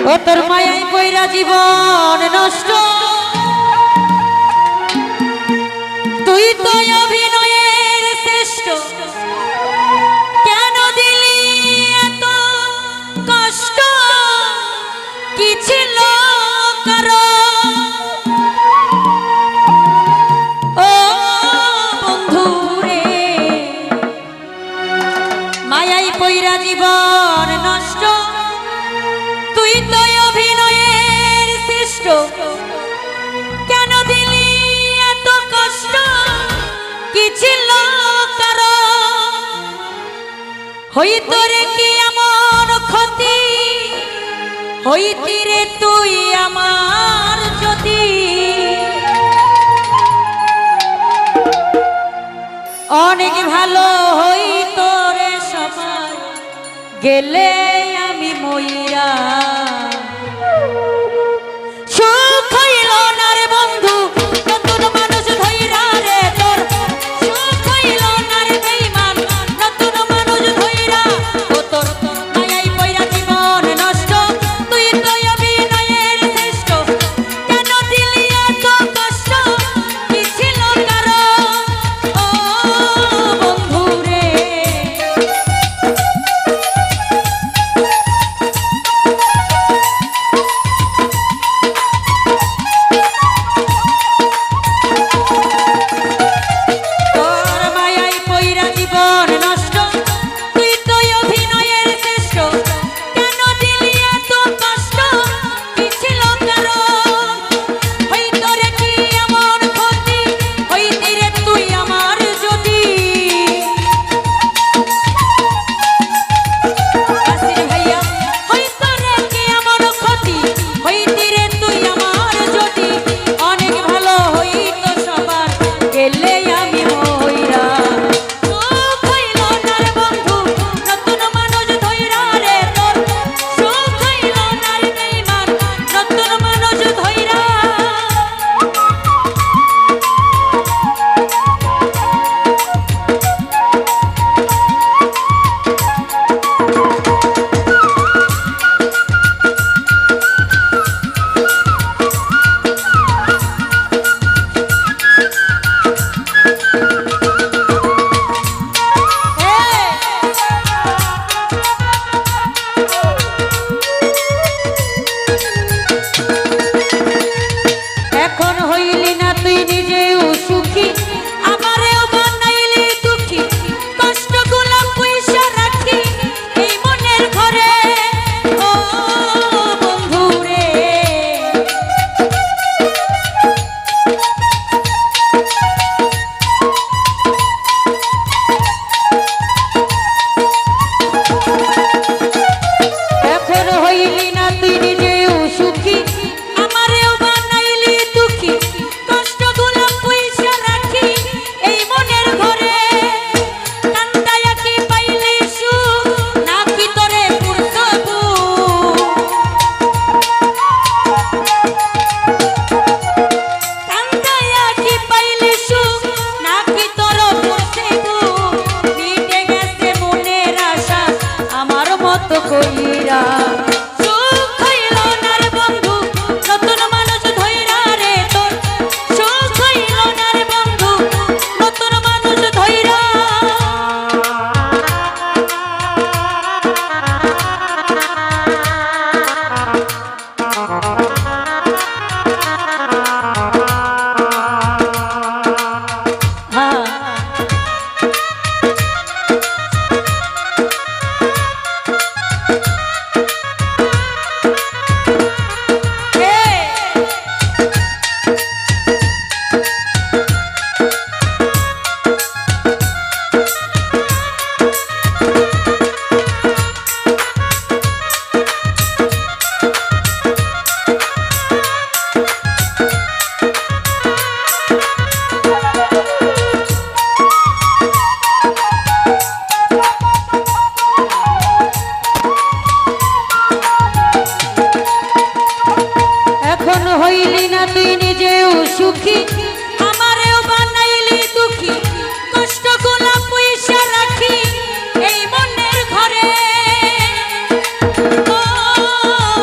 ও তোর মায়াই কইরা জীবন নষ্ট তুই তো অভিনয়ের শ্রেষ্ঠ কেন দিলি এত কষ্ট কি ছিল কারণ ও বন্ধু রে মায়াই কইরা জীবন নষ্ট তুই তো অভিনয়ের শ্রেষ্ঠ কেন দিলি এত কষ্ট কি ছিল কারণ হইত রে কি এমন ক্ষতি হইতি রে তুই আমার যদি অনেক ভালো হইত রে সবাই গেলে আমি মইরা সুখ হইল না রে বন্ধু নতুন মানুষ ধইরা রে তোর সুখ হইল না রে বেঈমান নতুন মানুষ ধইরা ও তোর মায়াই কইরা জীবন নষ্ট তুই তো অভিনয়ের শ্রেষ্ঠ কেন দিলি এত কষ্ট কি ছিল কারণ ও বন্ধু রে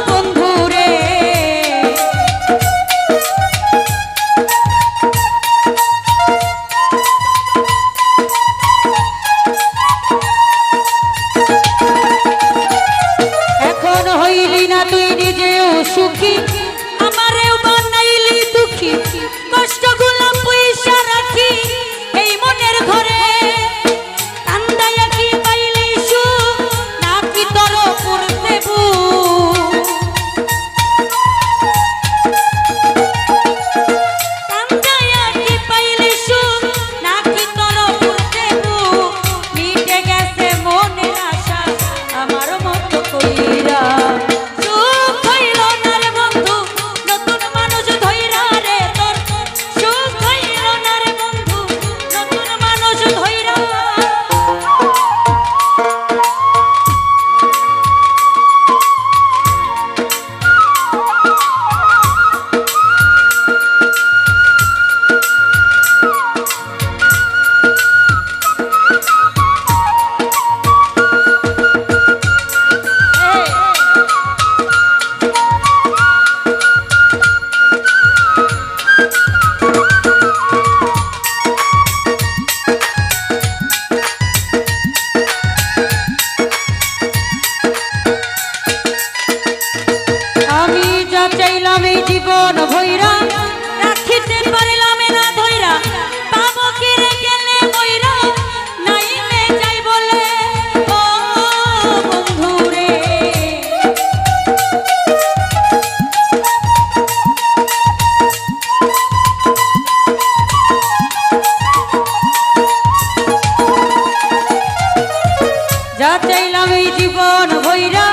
বন্ধু সুখী আমারেও বানাইলি দুঃখী কষ্টগুলো পয়সা রাখি এই মনের ঘরে কান্দাইয়া কি পাইলি সুখ নাকি তোর করতে কান্দাইয়া কি পাইলি সুখ নাকি তোর করতে মিটে গেছে মনের আশা আমার মতো কইরা সুখ হইল না রে বন্ধু নতুন মানুষ ধইরা রে তোর সুখ হইল না রে বন্ধু নতুন মানুষ ধইরা আমি যা চাইলাম এই জীবন ভৈরা রাখিতে পারিলাম না ধইরা পাবো কি রে গেলে মইরা নাই মে যাই বলে ও বন্ধু রে যা চাইলাম এই জীবন ভৈরা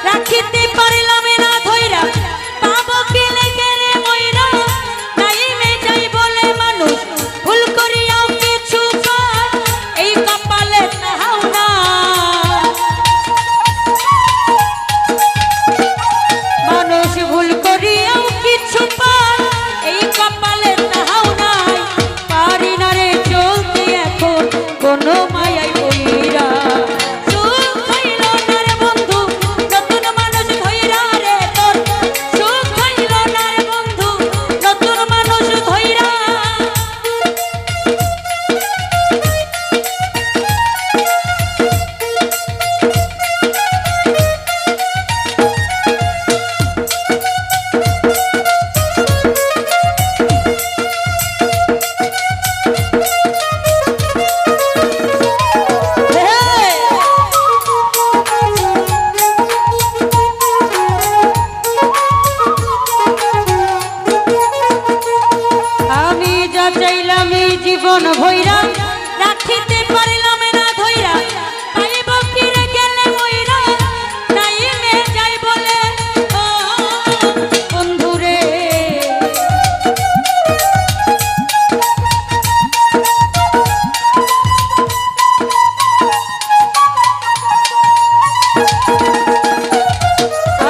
রাখিতে পারিলাম না ধইরা পাবো কি লেগে রে মইরা নাই মে যাই বলে মানুষ ভুল করিয়াও কিছু পায় এই কপালে তাহাও না মানুষ ভুল করিয়াও কিছু পায় এই কপালে তাহাও নাই পারি না রে চলতে এখন কোনো মায়াই বইরা সুখ হইল না রে বন্ধু নতুন মানুষ ধইরা রে তোর সুখ হইল না রে বন্ধু নতুন মানুষ ধইরা আমি যা চাইলাম এই জীবন ভৈরা রাখিতে পারিলাম না ধইরা পাইব কি রে গেলে মইরা নাই মে যাই বলে ও বন্ধু রে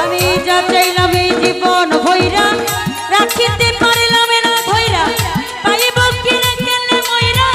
আমি যা চাইলাম এই জীবন ভৈরা রাখিতে পারিলাম না ধইরা পাইব কি রে গেলে মইরা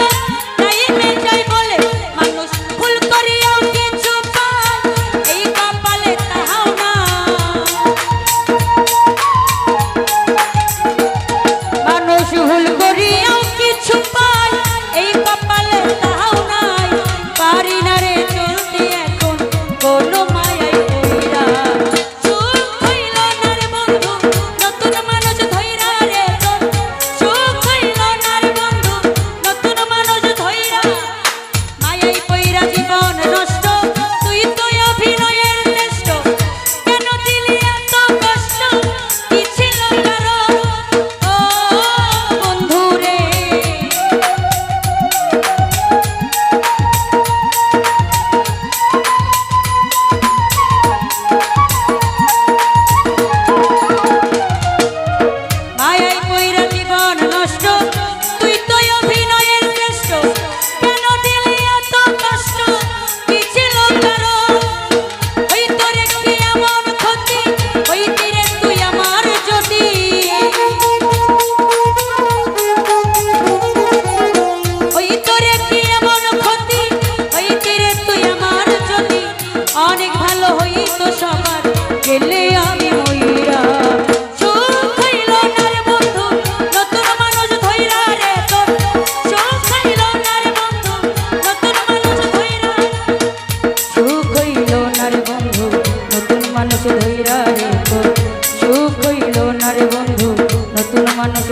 না রে বন্ধু নতুন মানুষ